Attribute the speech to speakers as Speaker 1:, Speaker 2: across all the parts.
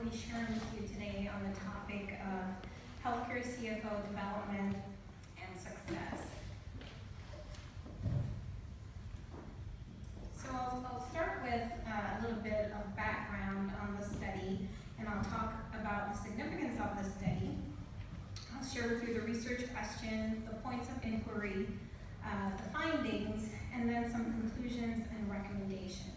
Speaker 1: will be sharing with you today on the topic of healthcare CFO development and success. So I'll start with a little bit of background on the study, and I'll talk about the significance of the study. I'll share with you the research question, the points of inquiry, the findings, and then some conclusions and recommendations.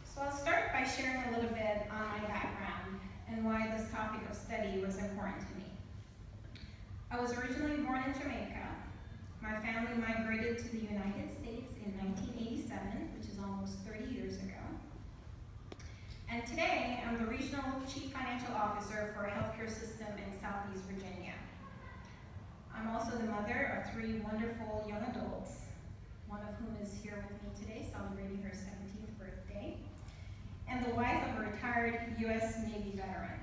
Speaker 1: So I'll start by sharing a little bit on my background and why this topic of study was important to me. I was originally born in Jamaica. My family migrated to the United States in 1987, which is almost 30 years ago. And today, I'm the Regional Chief Financial Officer for a healthcare system in Southeast Virginia. I'm also the mother of 3 wonderful young adults, one of whom is here with me today celebrating her 17th birthday, and the wife of a retired U.S. Navy veteran.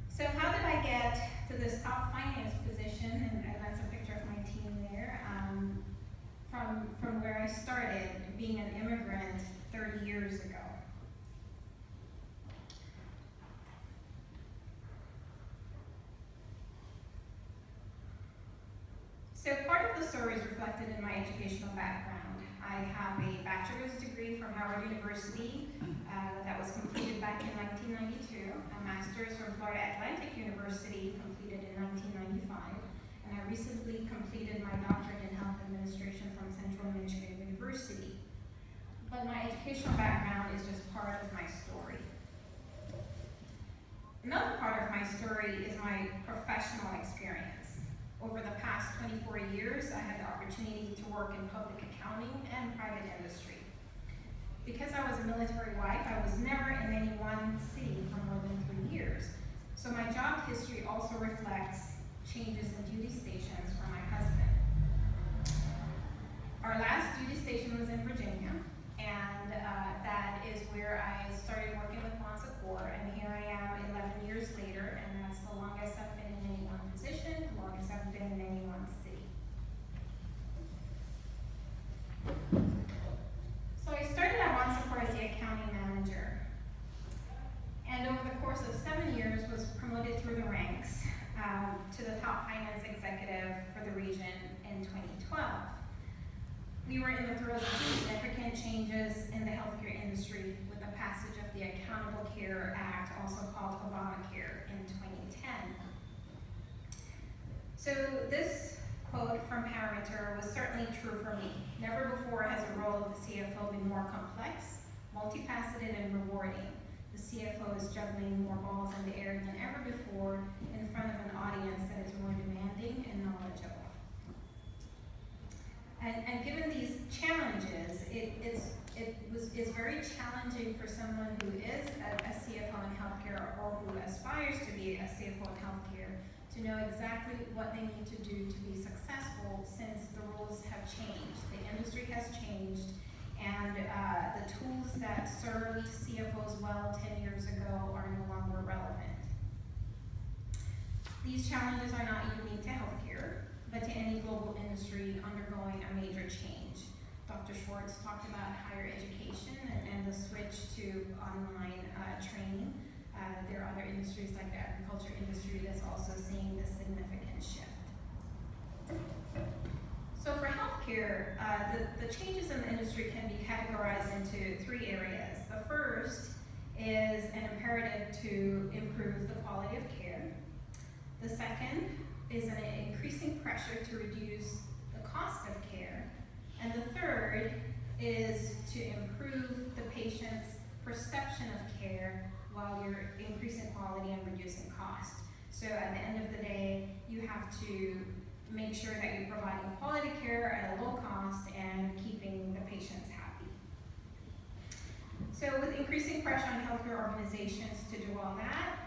Speaker 1: So how did I get to this top finance position? And that's a picture of my team there. From where I started, being an immigrant 30 years ago. So part of the story is reflected in my educational background. I have a bachelor's degree from Howard University that was completed back in 1992, a master's from Florida Atlantic University completed in 1995, and I recently completed my doctorate in health administration from Central Michigan University. But my educational background is just part of my story. Another part of my story is my professional experience. Over the past 24 years, I had the opportunity to work in public accounting and private industry. Because I was a military wife, I was never in any one city for more than 3 years. So my job history also reflects changes in duty stations for my husband. Our last duty station was in Virginia, and that is where I started working with Montsecourt, and here I am 11 years later, and that's the longest I've been in any one position, the longest I've been in any one city. So I started at Montsecourt as the accounting manager, and over the course of 7 years was promoted through the ranks to the top finance executive for the region in 2012. We were in the throes of significant changes in the healthcare industry with the passage of the Accountable Care Act, also called Obamacare, in 2010. So this quote from Parameter was certainly true for me. Never before has the role of the CFO been more complex, multifaceted, and rewarding. The CFO is juggling more balls in the air than ever before in front of an audience that is more demanding and knowledgeable. And given these challenges, it's very challenging for someone who is a CFO in healthcare or who aspires to be a CFO in healthcare to know exactly what they need to do to be successful since the rules have changed. The industry has changed, and the tools that served CFOs well 10 years ago are no longer relevant. These challenges are not unique to healthcare, but to any global industry undergoing a major change. Dr. Schwartz talked about higher education and the switch to online training. There are other industries like the agriculture industry that's also seeing this significant shift. So for healthcare, the changes in the industry can be categorized into 3 areas. The first is an imperative to improve the quality of care. The second is an increasing pressure to reduce the cost of care. And the third is to improve the patient's perception of care while you're increasing quality and reducing cost. So at the end of the day, you have to make sure that you're providing quality care at a low cost and keeping the patients happy. So with increasing pressure on healthcare organizations to do all that,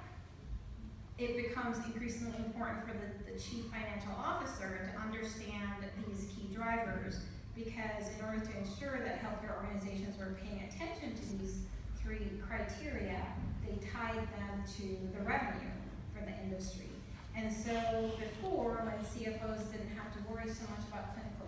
Speaker 1: it becomes increasingly important for the chief financial officer to understand these key drivers, because in order to ensure that healthcare organizations were paying attention to these 3 criteria, they tied them to the revenue for the industry. And so before, when CFOs didn't have to worry so much about clinical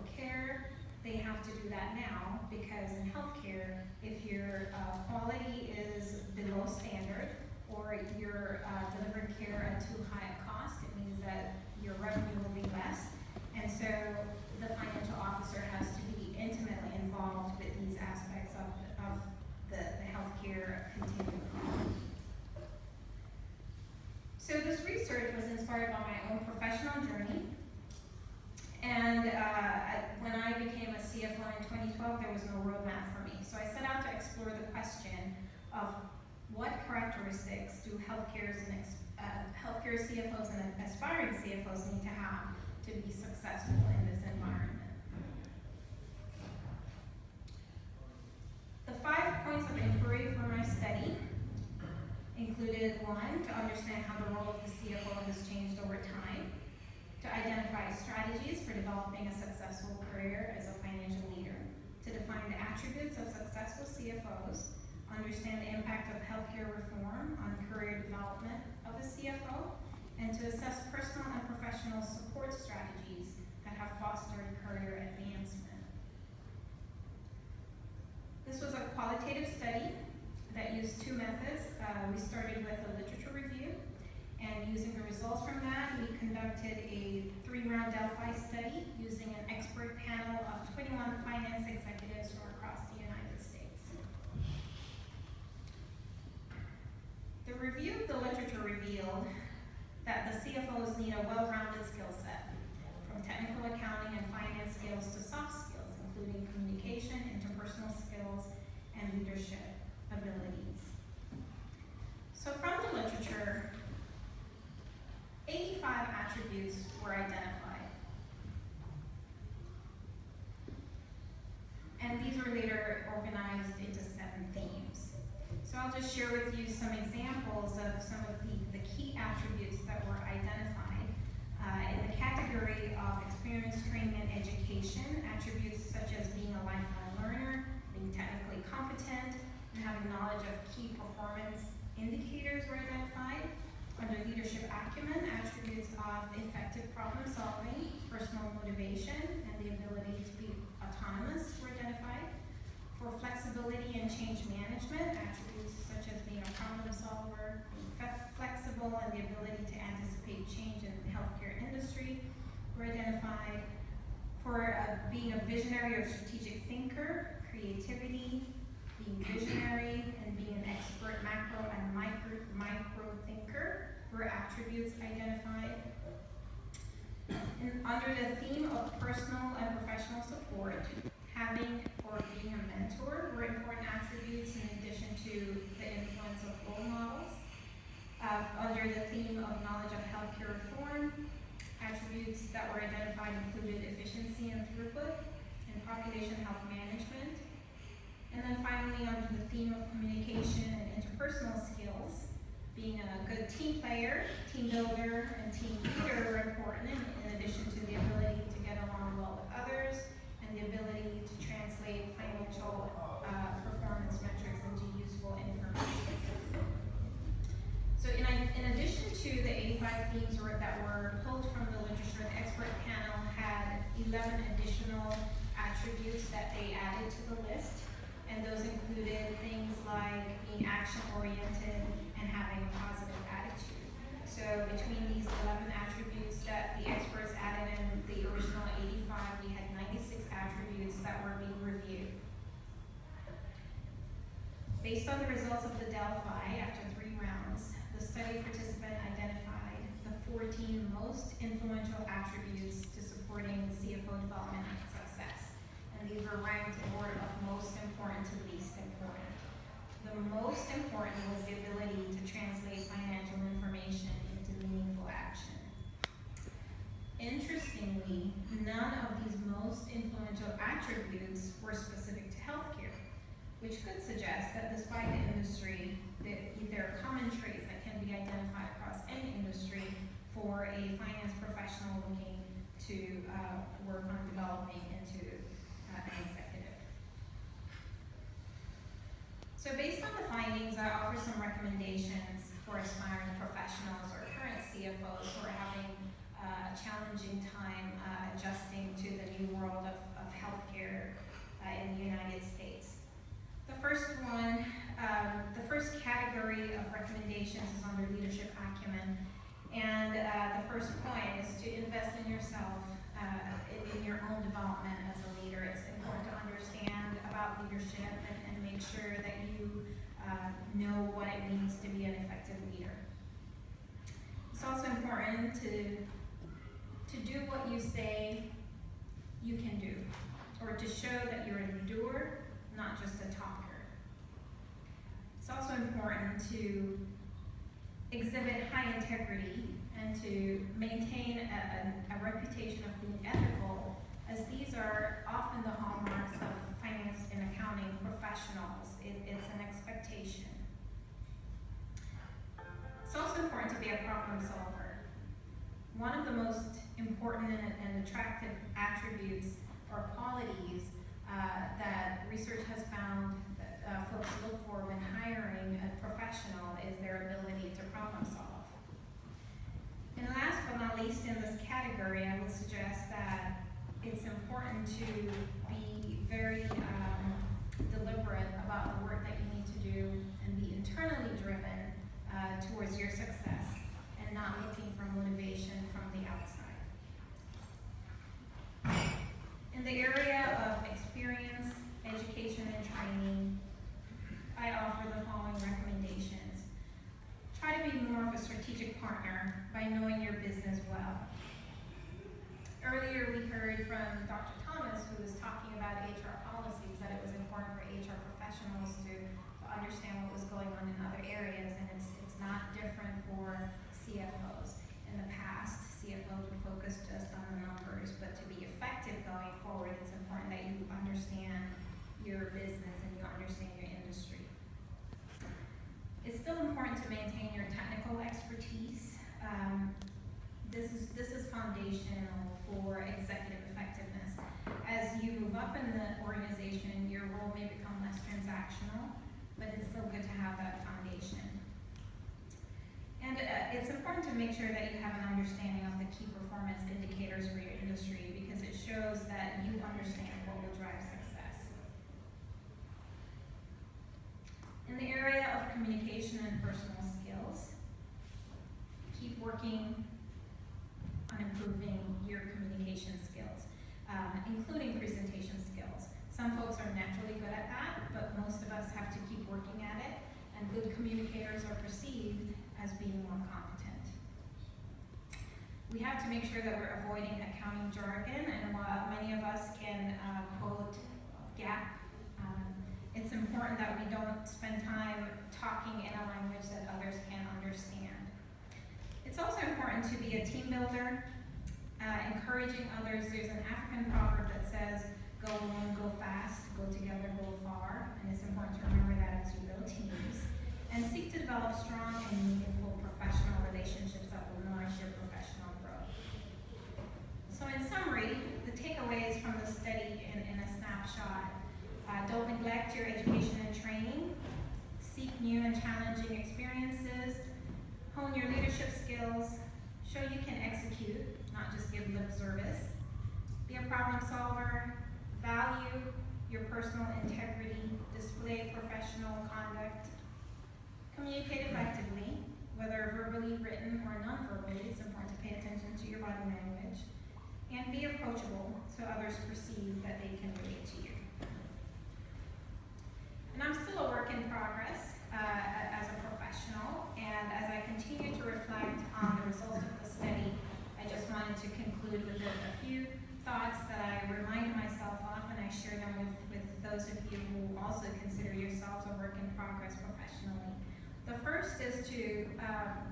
Speaker 1: they have to do that now because in healthcare, if your quality is below standard or you're delivering care at too high a cost, it means that your revenue will be less. And so the financial officer has to be intimately involved with these aspects of the healthcare continuum. So this research was inspired by my own professional journey. And when I became a CFO in 2012, there was no roadmap for me. So I set out to explore the question of what characteristics do healthcare CFOs and aspiring CFOs need to have to be successful in this environment. The 5 points of inquiry for my study included: 1, to understand how the role of the CFO has changed over time, to identify strategies for developing a successful career as a financial leader, to define the attributes of successful CFOs, understand the impact of healthcare reform on career development of a CFO, and to assess personal and professional support strategies that have fostered career advancement. This was a qualitative study that used 2 methods. We started with a literature review, and using the results from that, we conducted a 3-round Delphi study using an expert panel of 21 finance executives from across the United States. The review of the literature revealed that the CFOs need a well-rounded skill set, from technical accounting and finance skills to soft skills, including communication, interpersonal skills, and leadership abilities. So from the literature, 85 attributes were identified. And these were later organized into 7 themes. So I'll just share with you some examples of some of the key attributes that were identified. In the category of experience, training, and education, attributes such as being a lifelong learner, being technically competent, and having knowledge of key performance indicators were identified. Under leadership acumen, attributes of effective problem solving, personal motivation, and the ability to be autonomous were identified. For flexibility and change management, attributes such as being a problem solver, being flexible, and the ability to anticipate change in the healthcare industry were identified. For being a visionary or strategic thinker, creativity, being visionary, and being an expert macro and micro thinker were attributes identified. And under the theme of personal and professional support, having or being a mentor were important attributes in addition to the influence of role models. Under the theme of knowledge of healthcare reform, attributes that were identified included efficiency and throughput and population health management. And then finally, under the theme of communication and interpersonal skills, being a good team player, team builder, and team leader were important in addition to the ability to get along well with others and the ability to translate financial performance metrics into useful information. So in addition to the 85 themes that were pulled from the literature, the expert panel had 11 additional attributes that they added to the list. And those included things like being action-oriented and having a positive attitude. So between these 11 attributes that the experts added in the original 85, we had 96 attributes that were being reviewed. Based on the results of the Delphi, after 3 rounds, the study participant identified the 14 most influential attributes to supporting CFO development and success. And these were ranked in order of most important to least important. The most important was the ability to translate financial information into meaningful action. Interestingly, none of these most influential attributes were specific to healthcare, which could suggest that despite the industry, there are common traits that can be identified across any industry for a finance professional looking to work on developing into an executive. So based on the findings, I offer some recommendations for aspiring professionals or current CFOs who are having a challenging time adjusting to the new world of healthcare your own development as a leader. It's important to understand about leadership and make sure that you know what it means to be an effective leader. It's also important to do what you say you can do, or to show that you're a doer, not just a talker. It's also important to exhibit high integrity and to maintain a reputation of being ethical, as these are often the hallmarks of finance and accounting professionals. It's an expectation. It's also important to be a problem solver. One of the most important and attractive attributes or qualities that research has found that folks look for when hiring a professional is their ability to problem solve. And last but not least in this category, I would suggest that it's important to be very deliberate about the work that you need to do and be internally driven towards your success and not looking for motivation from the outside. In the area of experience, education, and training, I offer the following recommendations. Try to be more of a strategic partner by knowing your business well. Earlier we heard from Dr. Thomas, who was talking about HR policies, that it was important for HR professionals to understand what was going on in other areas, and it's not different for CFOs. In the past, CFOs would focus just on the numbers, but to be effective going forward, it's important that you understand your business and you understand your industry. It's still important to maintain your technical expertise. This is foundational for executive effectiveness. As you move up in the organization, your role may become less transactional, but it's still good to have that foundation. And it's important to make sure that you have an understanding of the key performance indicators for your industry, because it shows that you understand what will drive success. In the area of communication and personal skills, keep working on improving your communication skills, including presentation skills. Some folks are naturally good at that, but most of us have to keep working at it, and good communicators are perceived as being more competent. We have to make sure that we're avoiding accounting jargon, and while many of us can quote GAAP, it's important that we don't spend time talking in a language that others can understand. It's also important to be a team builder, encouraging others. There's an African proverb that says, go alone, go fast, go together, go far, and it's important to remember that as you build teams. And seek to develop strong and meaningful professional relationships that will nourish your professional growth. So in summary, the takeaways from the study in a snapshot: don't neglect your education and training, seek new and challenging experiences, hone your leadership skills, show you can execute, not just give lip service, be a problem solver, value your personal integrity, display professional conduct, communicate effectively, whether verbally, written, or non-verbally. It's important to pay attention to your body language, and be approachable so others perceive that they can relate to you. And I'm still a work in progress as a professional, and as I continue to reflect on the results of the study, I just wanted to conclude with a few thoughts that I remind myself of, and I share them with those of you who also consider yourselves a work in progress professionally. The first is to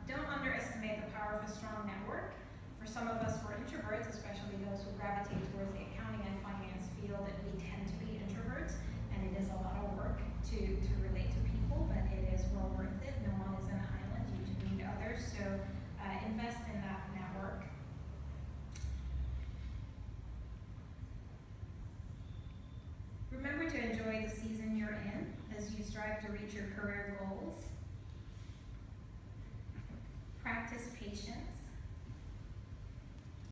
Speaker 1: don't underestimate the power of a strong network. For some of us who are introverts, especially those who gravitate towards the accounting and finance field, that we tend to be introverts, and it is a lot of work to relate to people, but it is well worth it. No one is an island, you do need others, so invest in that network. Remember to enjoy the season you're in as you strive to reach your career goals. Practice patience